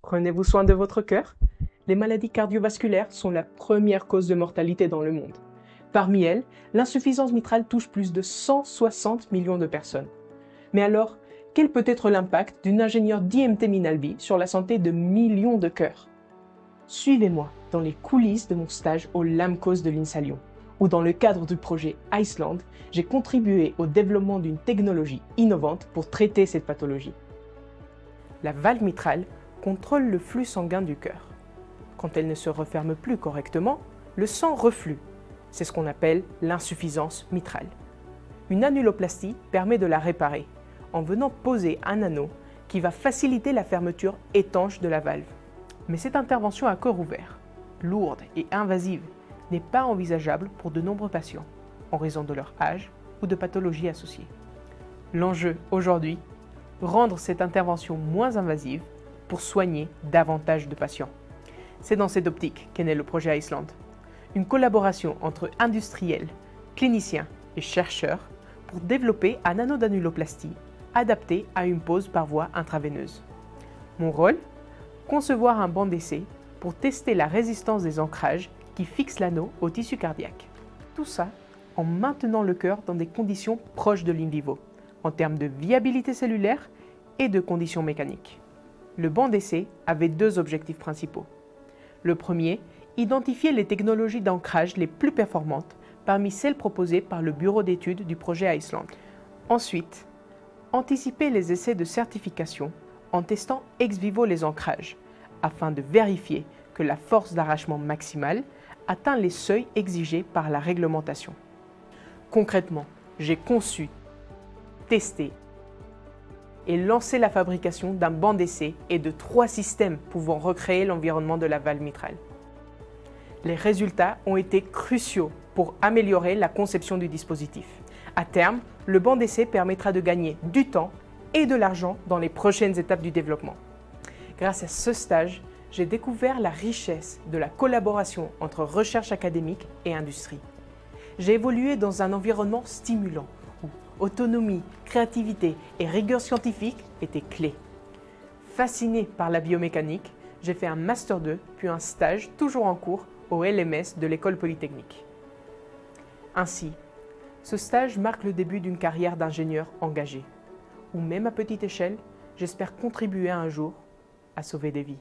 Prenez-vous soin de votre cœur? Les maladies cardiovasculaires sont la première cause de mortalité dans le monde. Parmi elles, l'insuffisance mitrale touche plus de 160 millions de personnes. Mais alors, quel peut être l'impact d'une ingénieure d'IMT Minalvi sur la santé de millions de cœurs? Suivez-moi dans les coulisses de mon stage au LAMCOS de l'INSA Lyon, où dans le cadre du projet Iceland, j'ai contribué au développement d'une technologie innovante pour traiter cette pathologie. La valve mitrale contrôle le flux sanguin du cœur. Quand elle ne se referme plus correctement, le sang reflue. C'est ce qu'on appelle l'insuffisance mitrale. Une annuloplastie permet de la réparer en venant poser un anneau qui va faciliter la fermeture étanche de la valve. Mais cette intervention à cœur ouvert, lourde et invasive, n'est pas envisageable pour de nombreux patients, en raison de leur âge ou de pathologies associées. L'enjeu aujourd'hui, rendre cette intervention moins invasive pour soigner davantage de patients. C'est dans cette optique qu'est né le projet Iceland, une collaboration entre industriels, cliniciens et chercheurs pour développer un anneau d'annuloplastie adapté à une pose par voie intraveineuse. Mon rôle? Concevoir un banc d'essai pour tester la résistance des ancrages qui fixent l'anneau au tissu cardiaque. Tout ça en maintenant le cœur dans des conditions proches de l'in vivo, en termes de viabilité cellulaire et de conditions mécaniques. Le banc d'essai avait deux objectifs principaux. Le premier, identifier les technologies d'ancrage les plus performantes parmi celles proposées par le bureau d'études du projet Iceland. Ensuite, anticiper les essais de certification en testant ex vivo les ancrages, afin de vérifier que la force d'arrachement maximale atteint les seuils exigés par la réglementation. Concrètement, j'ai conçu, testé et lancé la fabrication d'un banc d'essai et de 3 systèmes pouvant recréer l'environnement de la valve mitrale. Les résultats ont été cruciaux pour améliorer la conception du dispositif. À terme, le banc d'essai permettra de gagner du temps et de l'argent dans les prochaines étapes du développement. Grâce à ce stage, j'ai découvert la richesse de la collaboration entre recherche académique et industrie. J'ai évolué dans un environnement stimulant où autonomie, créativité et rigueur scientifique étaient clés. Fasciné par la biomécanique, j'ai fait un Master 2 puis un stage toujours en cours au LMS de l'École Polytechnique. Ainsi, ce stage marque le début d'une carrière d'ingénieur engagé, où même à petite échelle, j'espère contribuer un jour à sauver des vies.